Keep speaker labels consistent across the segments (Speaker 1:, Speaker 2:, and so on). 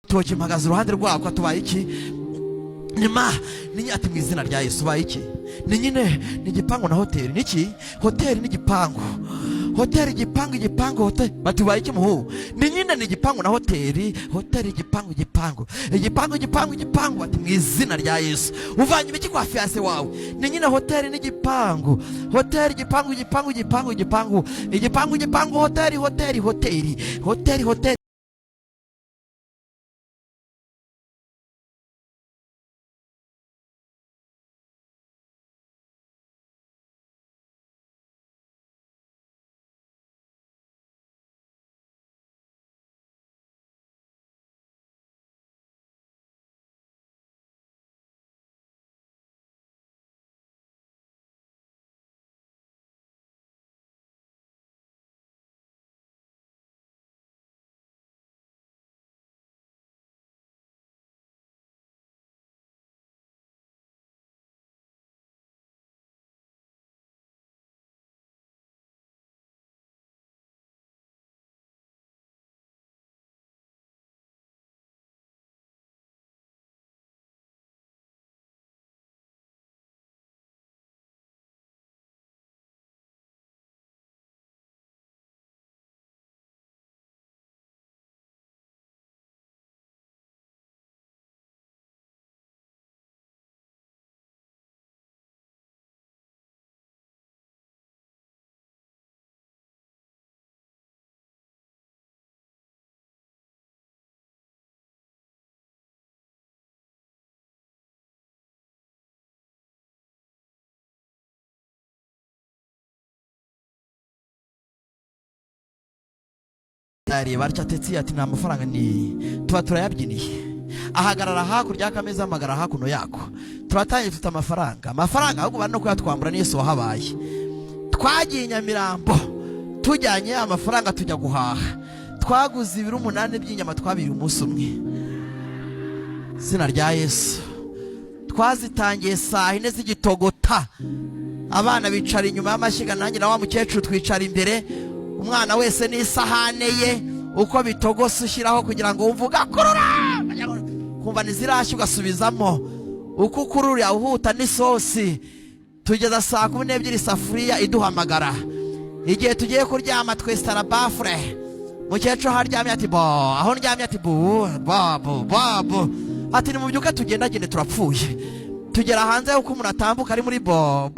Speaker 1: igitoki mpagaze uruhande rwako atubaye iki nyuma ni ati mu izina rya Yesu baye iki ni nyine ni igipangu na hoteli niki hoteli n'igipangu hoteli igipangu hoteli batubaye iki muhu ni nyine ni igipangu na hoteli igipangu ati mu izina rya Yesu uvanye ibiki kwa fiance wawe ni nyine hoteli n'igipangu hoteli igipangu hoteli baracatetse ati nta mafaranga ni tuba turayabyiniye ahagarara hakurya y'akameza amagara hakuno yako turatangiye tuta amafaranga ahubwo bari no kuyatwambura n'Yesu wahabaye twagiye Nyamirambo tujyanye amafaranga tujya guhaha twaguze 8 by'inyama twabiri umunsi umwe sina rya Yesu twazitangiye saa 4 z'igitogota abana bicara inyuma y'amashyiga nanjye na wa mukecuru twicara imbere umwana wese n'isahane ye uko bitogose ushyiraho kugira ngo wumve ugakurura kumva nizirashye ugasubizamo uko ukurura uhuta n'isosi tugeza saa 12 isafuriya iduhamagara igihe tugiye kuryama twese tarabafure mukecuru haryamye ati bo aho ndyamye ati babu ati nimubyuke tugendagende turapfuye tugera hanze uko umuntu atambuka ari muri bo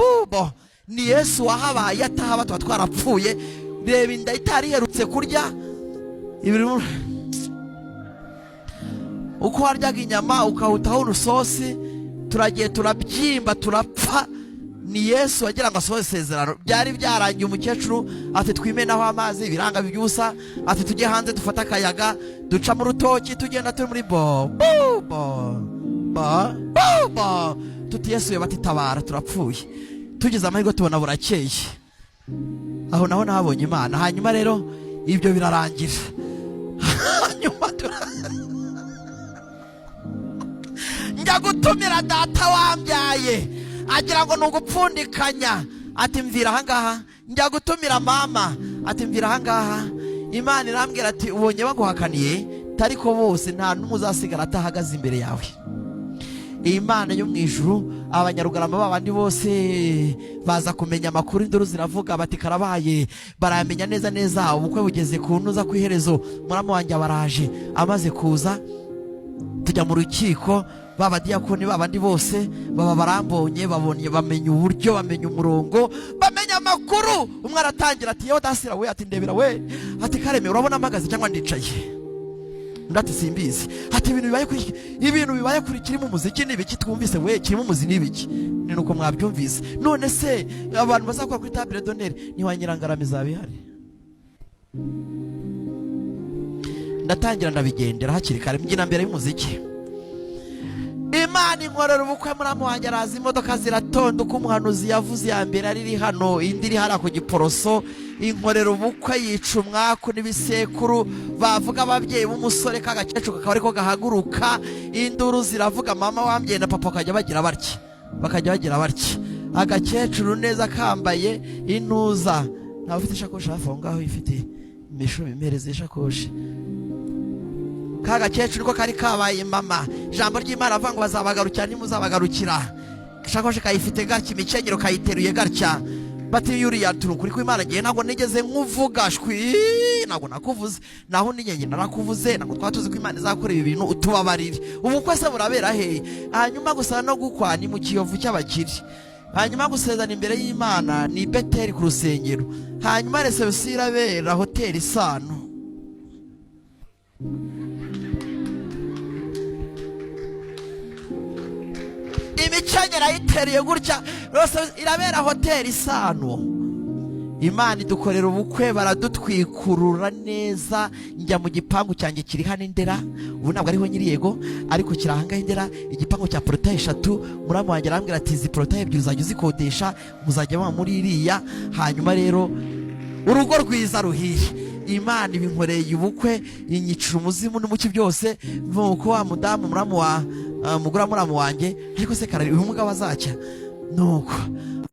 Speaker 1: ni Yesu wahabaye atahaba tuba twarapfuye reba inda itari iherutse kurya uko waryaga inyama ukahutaho urusosi turagiye turabyimba turapfa ni Yesu wagira ngo asohoze isezerano byari byarangiye umukecuru ati twimenaho amazi biranga byusa ati tujye hanze dufata akayaga duca mu rutoki tugenda turi muri bo tuti Yesu yabatitabara turapfuye tugeze amahirwe tubona burakeye aho naho nahabonye Imana hanyuma rero ibyo birarangira hanyuma njya gutumira data wambyaye agira ngo nugupfundikanya ati mvira ahangaha njya gutumira mama ati mvira ahangaha Imana irambwira ati ubonye baguhakaniye tariko bose nta n'umuzasigara atahagaze imbere yawe Imana yo mu ijuru abanyarugarama babandi bose baza kumenya amakuru induru ziravuga bati karabaye baramenya neza ubukwe bugeze kunuza ku iherezo muramo wanjye baraje amaze kuza tujya mu rukiko baba diakoni babandi bose baba barambonye babonye bamenya uburyo bamenya umurongo bamenya amakuru umwe aratangira ati yo dasira we ati ndebera we ati kareme urabona amagaze cyangwa ndicaye ndati simbizi ati ibintu bibaye kuri kirimo umuziki nibiki twumvise we kirimo umuzi nibiki ni nuko mwabyumvise none se abantu bazakora kuri table d'honneur ni wanyirangarame zabihari ndatangira ndabigendera hakiri kare mbyina mbere y'umuziki Imana inkorera ubukwe muramo wanjye araza imodoka ziratonda uko umuhanuzi yavuze ya mbere ari hano indi iri hara ku giporoso inkorera ubukwe yica umwaku n'ibisekuru bavuga ababyeyi b'umusore k'agakecuru kakaba ariko gahaguruka induru ziravuga mama wambye na papa bakajya bagira batya agakecuru neza kambaye intuza ntawe ufite ishakoshi hafi aho ngaho ifite imisho imereze ishakoshi ka gakecuru ko kari kabaye mama. Ijambo ry'Imana avuga ngo bazabagarukira ntimuzabagarukira. Shakoshi kayifite gatya, imikenyero kayiteruye gatya. Bati yuriya turukuri ko Imana giye ntabwo nigeze nkuvuga shwi, ntabwo nakuvuze, naho ninyenye narakuvuze, ntabwo twatuzi ko Imana izakora ibi bintu utubabarire. Ubukwe se burabera he? Hanyuma gusa no gukwa ni mu Kiyovu cy'abakiri. Hanyuma gusezana imbere y'Imana ni Beteli ku rusengero. Hanyuma reception irabera hoteli Isano. Imikenyero ayiteruye gutya, irabera hoteli Isano. Imana idukorera ubukwe, baradutwikurura neza. Njya mu gipangu cyanjye kiri hano Indera, ubu ntabwo ariho nyiri yego, ariko kirahanga Indera, igipangu cya porotaye 3. Muramu wanjye arambwira ati izi porotaye 2 uzajya uzikodesha, muzajya baba muri iriya. Hanyuma rero urugo rwiza ruhire. Imana ibinkoreye ubukwe, inyicira umuzimu n'umuki byose, nuko wa mudamu muramu wa mugura muramu wanjye, ariko se karari uyu mugabo azacya nuko